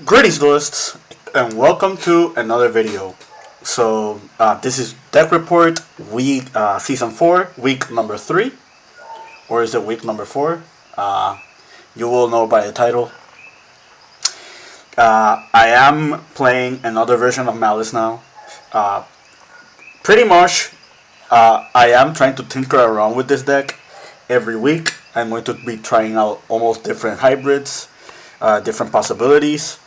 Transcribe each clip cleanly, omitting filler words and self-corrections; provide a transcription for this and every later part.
Greetings, duelists, and welcome to another video. This is Deck Report week season 4, week number 3, or is it week number 4? You will know by the title. I am playing another version of Maliss now. Pretty much, I am trying to tinker around with this deck every week. I'm going to be trying out almost different hybrids, different possibilities.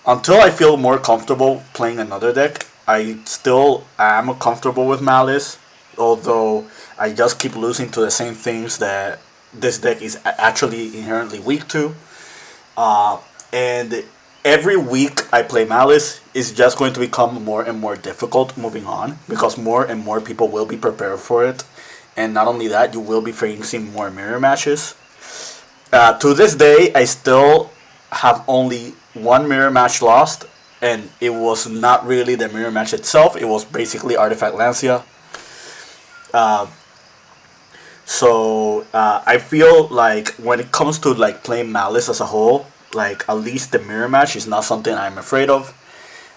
Until I feel more comfortable playing another deck, I still am comfortable with Maliss, although I just keep losing to the same things that this deck is actually inherently weak to. And every week I play Maliss is just going to become more and more difficult moving on, because more and more people will be prepared for it. And not only that, you will be facing more mirror matches. To this day, I still have only one mirror match lost, and it was not really the mirror match itself. It was basically Artifact Lancia. I feel like when it comes to like playing Maliss as a whole, like at least the mirror match is not something I'm afraid of.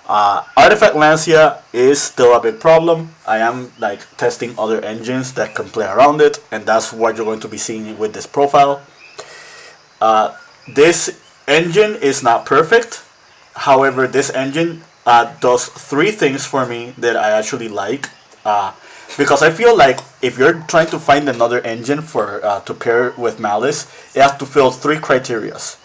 Artifact Lancia is still a big problem. I am like testing other engines that can play around it, and that's what you're going to be seeing with this profile. This engine is not perfect. However, this engine does three things for me that I actually like. Because I feel like if you're trying to find another engine for to pair with Maliss, it has to fill three criterias.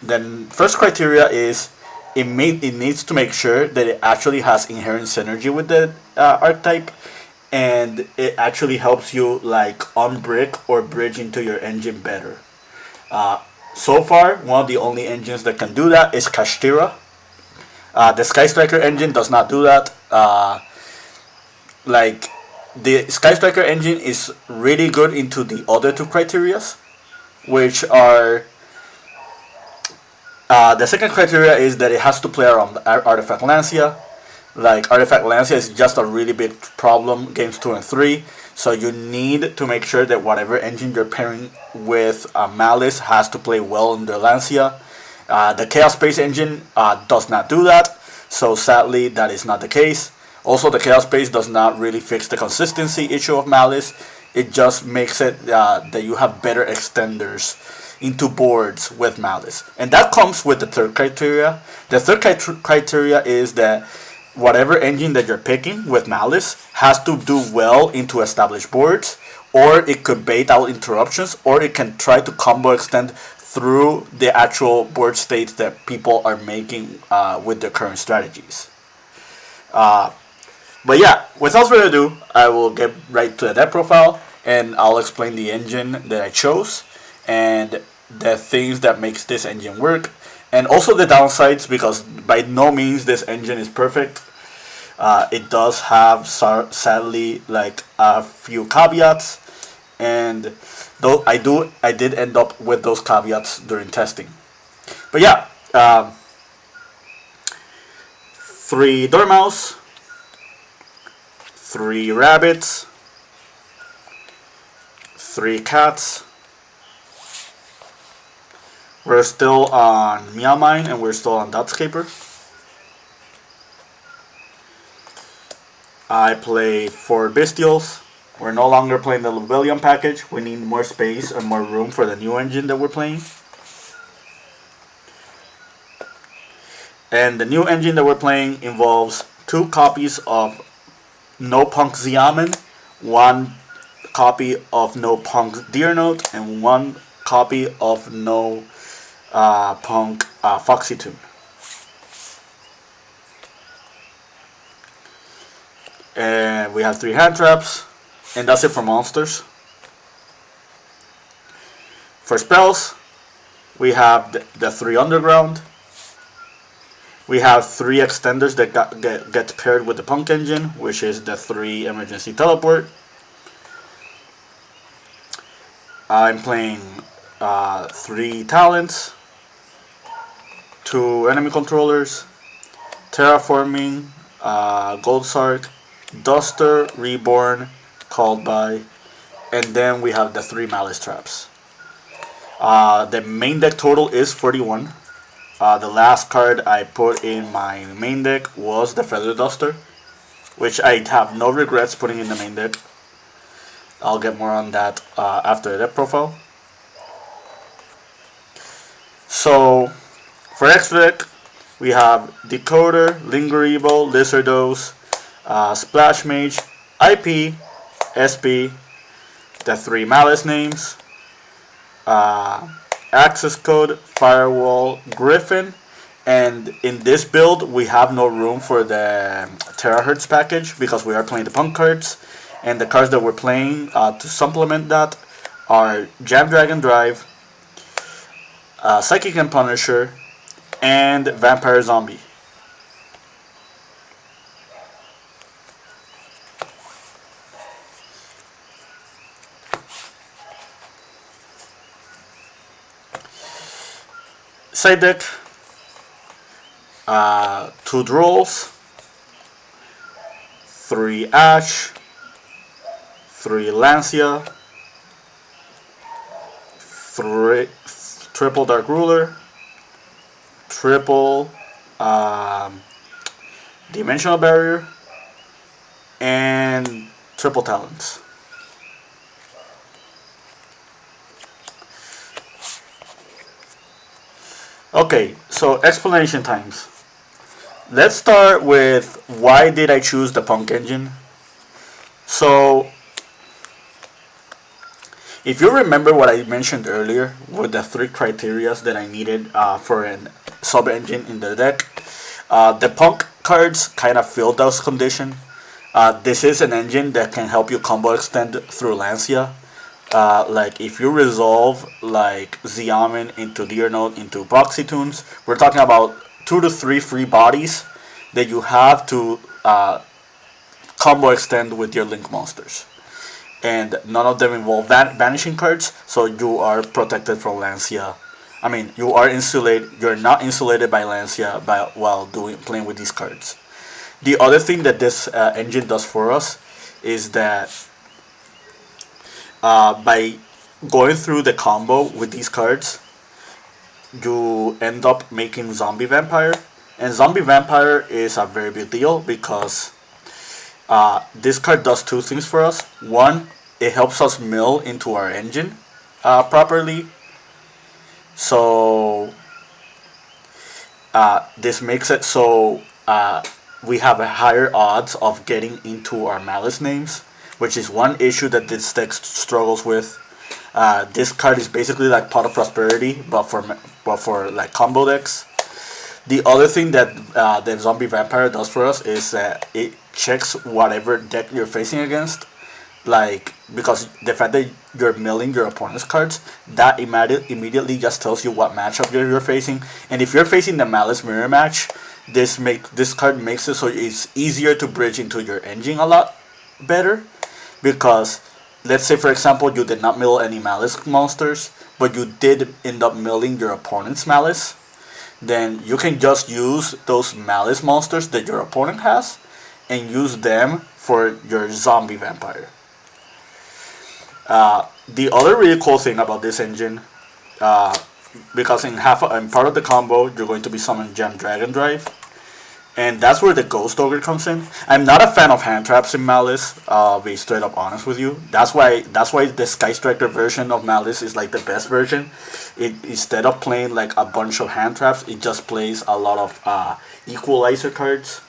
Then first criteria is it needs to make sure that it actually has inherent synergy with the archetype, and it actually helps you like unbrick or bridge into your engine better. So far, one of the only engines that can do that is Kashtira. The Sky Striker engine does not do that. The Sky Striker engine is really good into the other two criterias, which are the second criteria is that it has to play around Artifact Lancia. Like Artifact Lancia is just a really big problem games 2 and 3. So you need to make sure that whatever engine you're pairing with Maliss has to play well in the Lancia. The Chaos Space engine does not do that, so sadly that is not the case. Also, the Chaos Space does not really fix the consistency issue of Maliss. It just makes it that you have better extenders into boards with Maliss. And that comes with the third criteria. The third criteria is that whatever engine that you're picking with Maliss has to do well into established boards, or it could bait out interruptions, or it can try to combo extend through the actual board states that people are making with their current strategies. But yeah, without further ado, I will get right to the deck profile, and I'll explain the engine that I chose and the things that makes this engine work, and also the downsides, because by no means this engine is perfect. It does have sadly like a few caveats, and though I did end up with those caveats during testing. But yeah, 3 dormouse, 3 rabbits, 3 cats. We're still on Meow Mine and we're still on Dotscaper. I play 4 Bystials. We're no longer playing the Lubellion package. We need more space and more room for the new engine that we're playing. And the new engine that we're playing involves 2 copies of No Punk Xiamen, 1 copy of No Punk Deernote, and 1 copy of No Punk Foxy Tune. And we have 3 hand traps, and that's it for monsters. For spells, we have the 3 underground. We have 3 extenders that get paired with the Punk engine, which is the 3 emergency teleport. I'm playing 3 talents, 2 enemy controllers, terraforming, Gold Sark, Duster, Reborn, Called By, and then we have the 3 Malice traps. The main deck total is 41. The last card I put in my main deck was the Feather Duster, which I have no regrets putting in the main deck. I'll get more on that after the deck profile. So, for extra deck, we have Decoder, Lingerible, Lizardos, Splash Mage, IP, SP, the 3 Maliss names, access code, Firewall, Griffin, and in this build we have no room for the Terahertz package because we are playing the P.U.N.K cards, and the cards that we're playing to supplement that are Jam Dragon Drive, Psychic and Punisher, and Vampire Zombie. Side deck, 2 Drolls, 3 Ash, 3 Lancia, 3 triple Dark Ruler, triple Dimensional Barrier, and triple Talons. Okay, so explanation times. Let's start with why did I choose the P.U.N.K engine. So, if you remember what I mentioned earlier with the 3 criteria that I needed for a sub-engine in the deck, the P.U.N.K cards kind of filled those conditions. This is an engine that can help you combo extend through Lancia. Like if you resolve like Xiamen into Deer Note into Proxy Tunes, we're talking about 2 to 3 free bodies that you have to combo extend with your Link monsters. And none of them involve banishing cards, so you are protected from Lancia. I mean, you are insulated. You're not insulated by Lancia while playing with these cards. The other thing that this engine does for us is that by going through the combo with these cards, you end up making Zombie Vampire. And Zombie Vampire is a very big deal because this card does 2 things for us. One, it helps us mill into our engine properly. So this makes it so we have a higher odds of getting into our Maliss names, which is one issue that this deck struggles with. This card is basically like Pot of Prosperity, but for like combo decks. The other thing that the Zombie Vampire does for us is that it checks whatever deck you're facing against. Like, because the fact that you're milling your opponent's cards, that immediately just tells you what matchup you're facing. And if you're facing the Maliss Mirror match, this card makes it so it's easier to bridge into your engine a lot better. Because let's say, for example, you did not mill any Maliss monsters, but you did end up milling your opponent's Maliss, then you can just use those Maliss monsters that your opponent has and use them for your Zombie Vampire. The other really cool thing about this engine, because in part of the combo you're going to be summoning Jam Dragon Drive, and that's where the Ghost Ogre comes in. I'm not a fan of hand traps in Maliss. I'll be straight up honest with you. That's why the Sky Striker version of Maliss is like the best version. It, instead of playing like a bunch of hand traps, it just plays a lot of equalizer cards.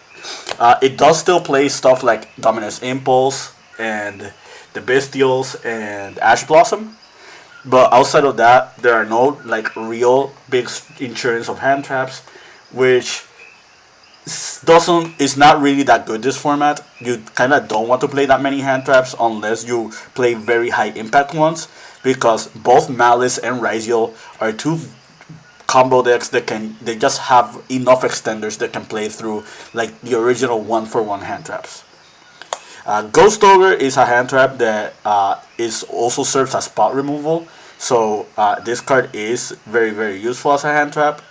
It does still play stuff like Dominus Impulse and the Bystials and Ash Blossom, but outside of that, there are no like real big insurance of hand traps, which is not really that good this format. You kind of don't want to play that many hand traps unless you play very high impact ones, because both Maliss and Bystial are 2 combo decks that they just have enough extenders that can play through like the original 1-for-1 hand traps. Ghost Ogre is a hand trap that is also serves as spot removal, so this card is very, very useful as a hand trap.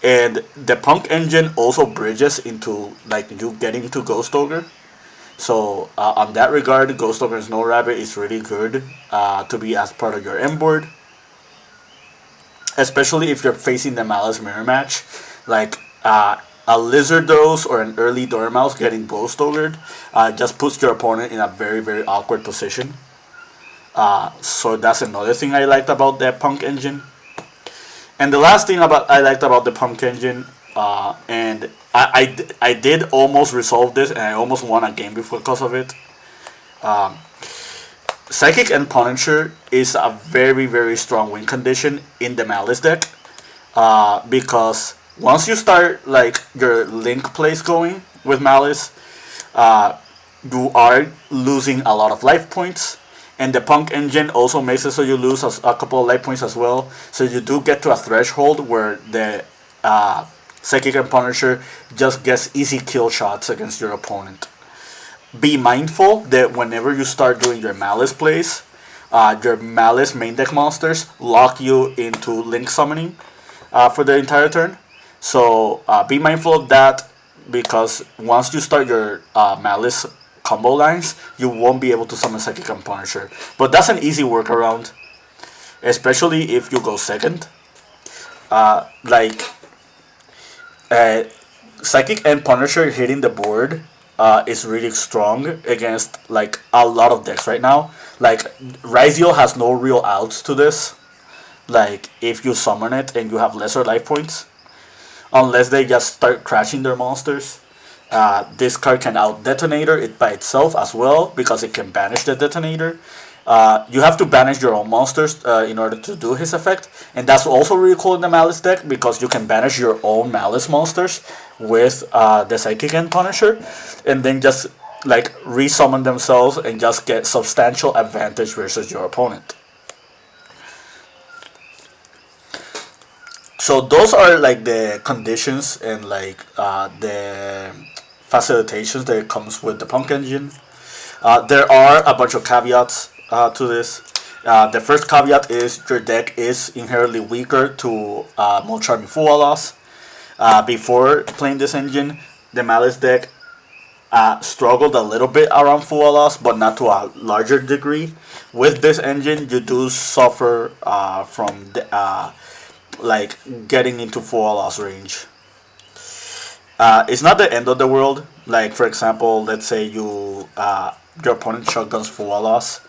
And the P.U.N.K engine also bridges into like you getting to Ghost Ogre. So on that regard, Ghost Ogre Snow Rabbit is really good to be as part of your M board. especially if you're facing the Maliss mirror match, like a lizard dose or an early Dormouse getting ghost overed just puts your opponent in a very very awkward position. So that's another thing I liked about the P.U.N.K engine. And the last thing about I liked about the P.U.N.K engine, and I did almost resolve this, and I almost won a game because of it. Um, Psychic and Punisher is a very very strong win condition in the Maliss deck, because once you start like your link plays going with Maliss, uh, you are losing a lot of life points. And the P.U.N.K engine also makes it so you lose a couple of life points as well. So you do get to a threshold where the Psychic and Punisher just gets easy kill shots against your opponent. Be mindful that whenever you start doing your Maliss plays, your Maliss main deck monsters lock you into Link summoning for the entire turn. So be mindful of that, because once you start your Maliss combo lines, you won't be able to summon Psychic and Punisher. But that's an easy workaround, especially if you go second. Like Psychic and Punisher hitting the board is really strong against like a lot of decks right now. Like Bystial has no real outs to this. Like if you summon it and you have lesser life points, unless they just start crashing their monsters. This card can out detonator it by itself as well, because it can banish the detonator. You have to banish your own monsters in order to do his effect, and that's also really cool in the Maliss deck, because you can banish your own Maliss monsters with the Psychic and Punisher, and then just like resummon themselves and just get substantial advantage versus your opponent. So those are like the conditions and like the facilitations that comes with the P.U.N.K engine. There are a bunch of caveats to this. The first caveat is your deck is inherently weaker to Molcharming Fualas. Before playing this engine, the Maliss deck struggled a little bit around Fualas, but not to a larger degree. With this engine, you do suffer from the, like getting into Fualas range. It's not the end of the world. Like for example, let's say your opponent shotguns Fualas,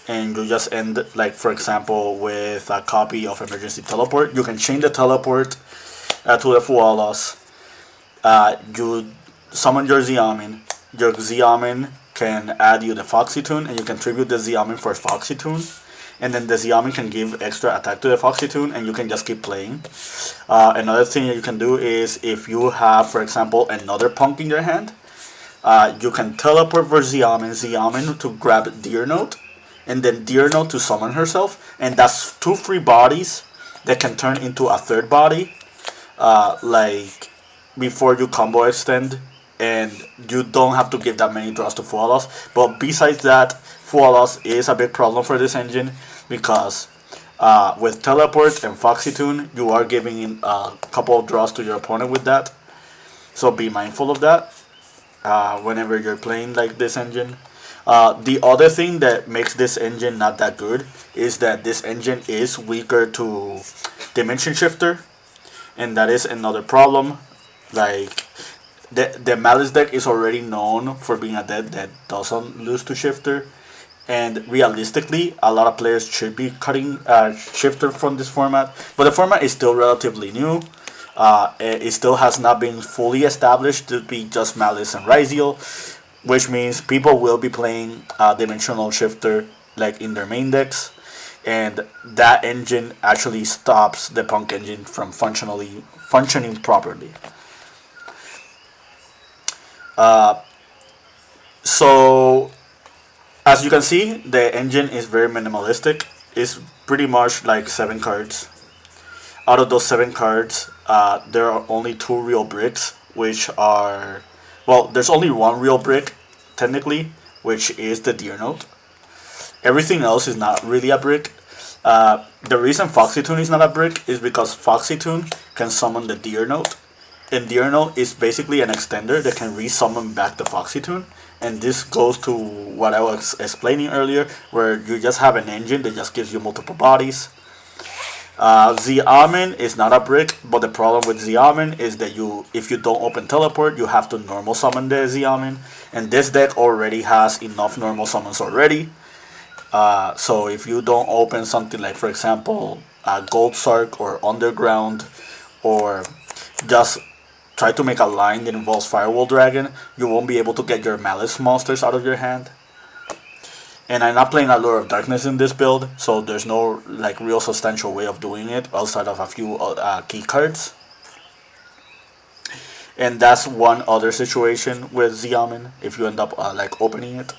and you just end like for example with a copy of Emergency Teleport. You can chain the teleport to the Fualas. You summon your Xiamen. Your Xiamen can add you the Foxy Tune, and you can tribute the Xiamen for Foxy Tune. And then the Xiamen can give extra attack to the Foxy Tune, and you can just keep playing. Another thing you can do is if you have, for example, another P.U.N.K in your hand, you can teleport for Xiamen to grab Deer Note, and then Deer Note to summon herself, and that's 2 free bodies that can turn into a third body, like before you combo extend, and you don't have to give that many draws to Fualas. But besides that, Fualas is a big problem for this engine, because with Teleport and Foxy Tune, you are giving a couple of draws to your opponent with that. So be mindful of that whenever you're playing like this engine. The other thing that makes this engine not that good is that this engine is weaker to Dimension Shifter, and that is another problem. Like the Maliss deck is already known for being a deck that doesn't lose to Shifter, and realistically, a lot of players should be cutting Shifter from this format, but the format is still relatively new. It still has not been fully established to be just Maliss and Bystial, which means people will be playing Dimensional Shifter like in their main decks, and that engine actually stops the P.U.N.K engine from functioning properly. So as you can see, the engine is very minimalistic. It's pretty much like 7 cards. Out of those 7 cards, there are only 2 real bricks, which are, well, there's only 1 real brick, technically, which is the Deer Note. Everything else is not really a brick. The reason Foxy Tune is not a brick is because Foxy Tune can summon the Deer Note, and Deer Note is basically an extender that can resummon back the Foxy Tune. And this goes to what I was explaining earlier, where you just have an engine that just gives you multiple bodies. Xiamen is not a brick, but the problem with Xiamen is that if you don't open teleport, you have to normal summon the Xiamen, and this deck already has enough normal summons already. So if you don't open something like, for example, Gold Sark or Underground, or just try to make a line that involves Firewall Dragon, you won't be able to get your Maliss monsters out of your hand. And I'm not playing Allure of Darkness in this build, so there's no like real substantial way of doing it outside of a few key cards. And that's one other situation with Xiamen if you end up like opening it.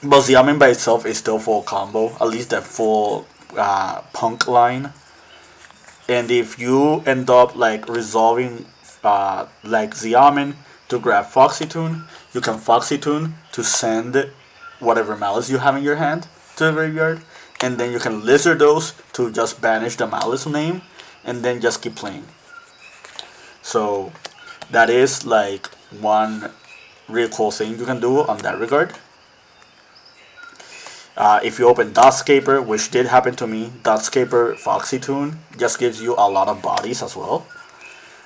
But Xiamen by itself is still full combo, at least the full P.U.N.K line. And if you end up like resolving like Xiamen to grab Foxy Tune, you can Foxy Tune to send whatever Malice you have in your hand to the graveyard, and then you can Lizard those to just banish the Malice name, and then just keep playing. So that is like one real cool thing you can do on that regard. If you open Dotscaper, which did happen to me, Dotscaper Foxy Tune just gives you a lot of bodies as well.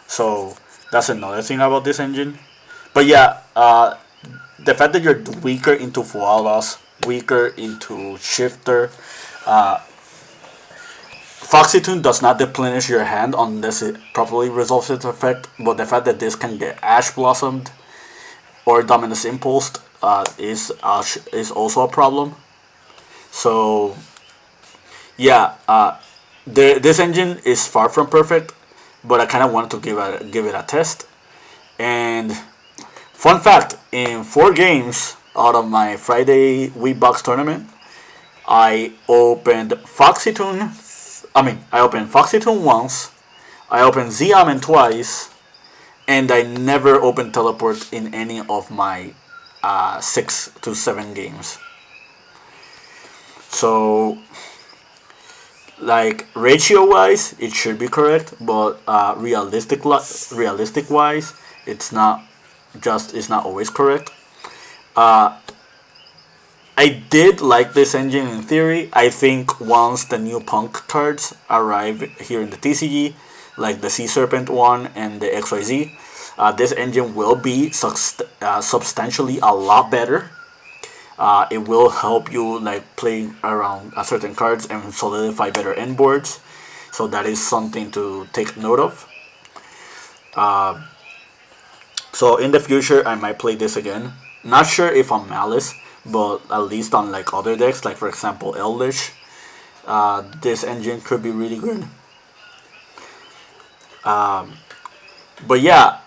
So that's another thing about this engine. But yeah, the fact that you're weaker into Fualas, weaker into Shifter, Foxy Tune does not deplenish your hand unless it properly resolves its effect. But the fact that this can get Ash Blossomed or Dominus Impulsed is also a problem. So yeah, this engine is far from perfect, but I kind of wanted to give it a test. And fun fact: in 4 games out of my Friday Wii Box tournament, I opened Foxy Tune. I opened Foxy Tune once. I opened Xiamen twice, and I never opened Teleport in any of my 6 to 7 games. So, like ratio wise, it should be correct, but realistic wise, it's not always correct. I did like this engine in theory. I think once the new P.U.N.K cards arrive here in the TCG, like the Sea Serpent one and the XYZ, this engine will be substantially a lot better. It will help you like play around certain cards and solidify better end boards. So that is something to take note of. So in the future, I might play this again. Not sure if on Maliss, but at least on like other decks, like for example Eldritch, this engine could be really good. But yeah,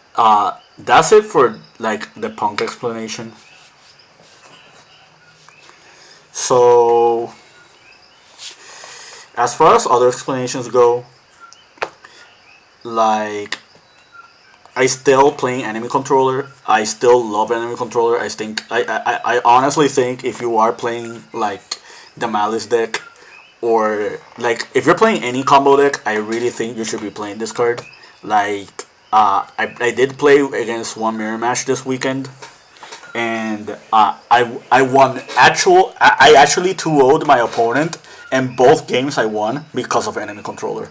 that's it for like the P.U.N.K explanation. So, as far as other explanations go, like, I still playing enemy controller. I still love enemy controller. I honestly think if you are playing like the Malice deck, or like if you're playing any combo deck, I really think you should be playing this card. Like, I did play against one mirror match this weekend, and I won. I actually 2-0'd my opponent, and both games I won because of enemy controller.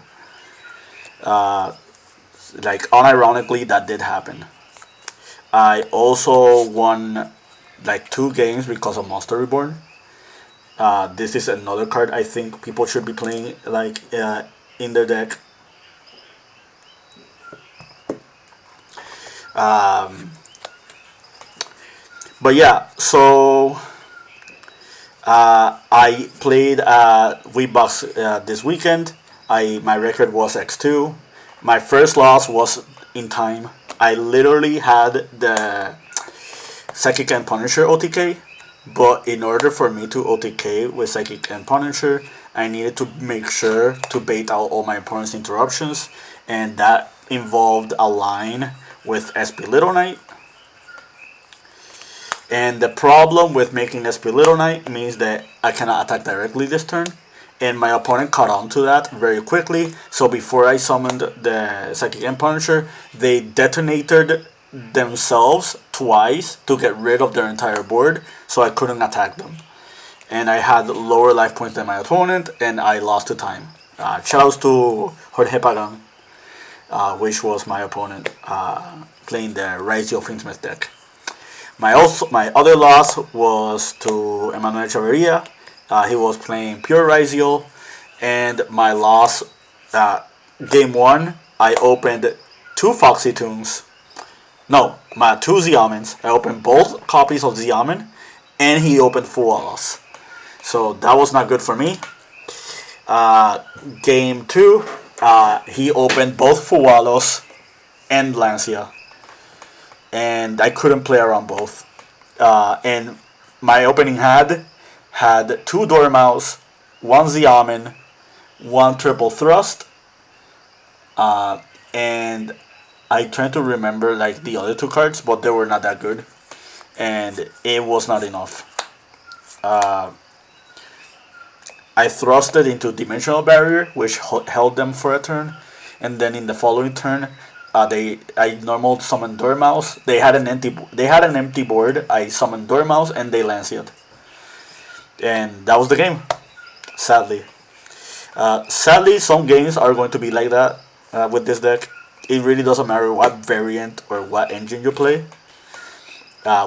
Like unironically, that did happen. I also won like 2 games because of Monster Reborn. This is another card I think people should be playing like in their deck. But yeah, so I played Wii this weekend. My record was X2. My first loss was in time. I literally had the Psychic and Punisher OTK, but in order for me to OTK with Psychic and Punisher, I needed to make sure to bait out all my opponent's interruptions, and that involved a line with SP Little Knight. And the problem with making SP Little Knight means that I cannot attack directly this turn, and my opponent caught on to that very quickly. So before I summoned the Psychic and Punisher, they detonated themselves twice to get rid of their entire board, so I couldn't attack them. and I had lower life points than my opponent, and I lost to time. Shoutouts to Jorge Pagan, which was my opponent, playing the Ryzio Finsmith deck. My other loss was to Emmanuel Chavarria. He was playing pure Ryzio, and my loss, game one, I opened two Foxy Tunes. No, my two Xiamens. I opened both copies of Xiamen, and he opened Fualos. So that was not good for me. Game two, he opened both Fualos and Lancia, and I couldn't play around both. And my opening had two Dormouse, one Xiamen, one Triple Thrust, and I tried to remember like the other two cards, but they were not that good, and it was not enough. I thrusted into Dimensional Barrier, which held them for a turn, and then in the following turn, I normal summoned Dormouse. They had an empty board. I summoned Dormouse and they Lanciad, and that was the game. Sadly, some games are going to be like that with this deck. It really doesn't matter what variant or what engine you play,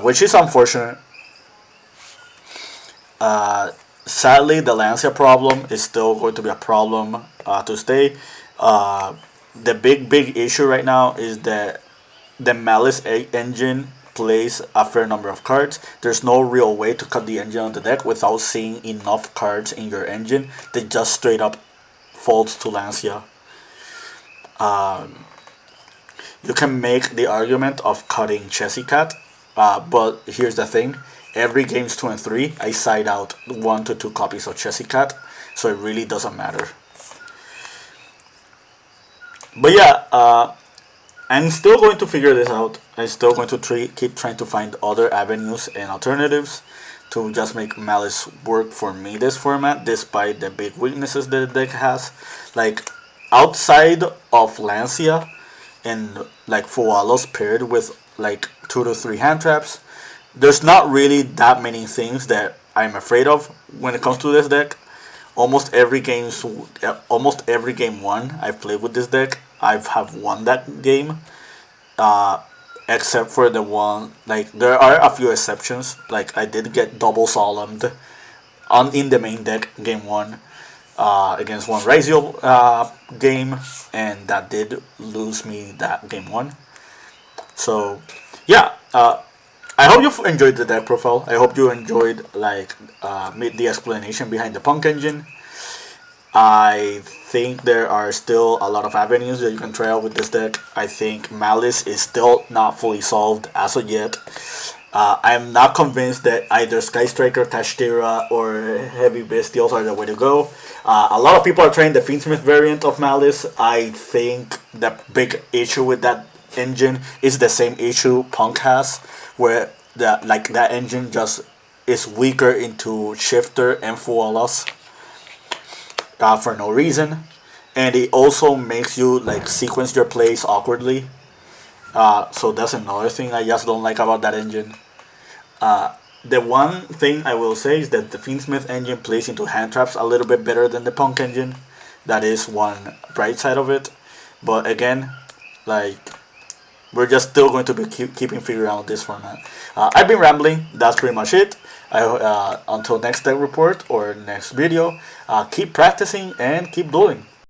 which is unfortunate. Sadly, the Lancia problem is still going to be a problem to stay. The big issue right now is that the Maliss engine plays a fair number of cards. There's no real way to cut the engine on the deck without seeing enough cards in your engine that just straight up folds to Lancia. You can make the argument of cutting Chessy Cat, but here's the thing. Every games 2 and 3, I side out 1 to 2 copies of Chessy Cat, so it really doesn't matter. But yeah, I'm still going to figure this out. I'm still going to keep trying to find other avenues and alternatives to just make Maliss work for me this format, despite the big weaknesses that the deck has. Like, outside of Lancia and like Fualos paired with like 2 to 3 hand traps, there's not really that many things that I'm afraid of when it comes to this deck. Almost every game one I've played with this deck, I have won that game. Except for the one, like there are a few exceptions. Like I did get double solemned in the main deck game one against one Ryzio game, and that did lose me that game one. So yeah. I hope you enjoyed the deck profile. I hope you enjoyed like the explanation behind the P.U.N.K engine. I think there are still a lot of avenues that you can try out with this deck. I think Maliss is still not fully solved as of yet. I'm not convinced that either Sky Striker, Tashtira, or Heavy Bystials are the way to go. A lot of people are trying the Fiendsmith variant of Maliss. I think the big issue with that engine is the same issue P.U.N.K has, where that engine just is weaker into Shifter and Fualas for no reason, and it also makes you like sequence your plays awkwardly. So that's another thing I just don't like about that engine. The one thing I will say is that the Fiendsmith engine plays into hand traps a little bit better than the P.U.N.K engine. That is one bright side of it, but again, like, we're just still going to be keeping figuring out this format. I've been rambling. That's pretty much it. Until next deck report or next video, keep practicing and keep dueling.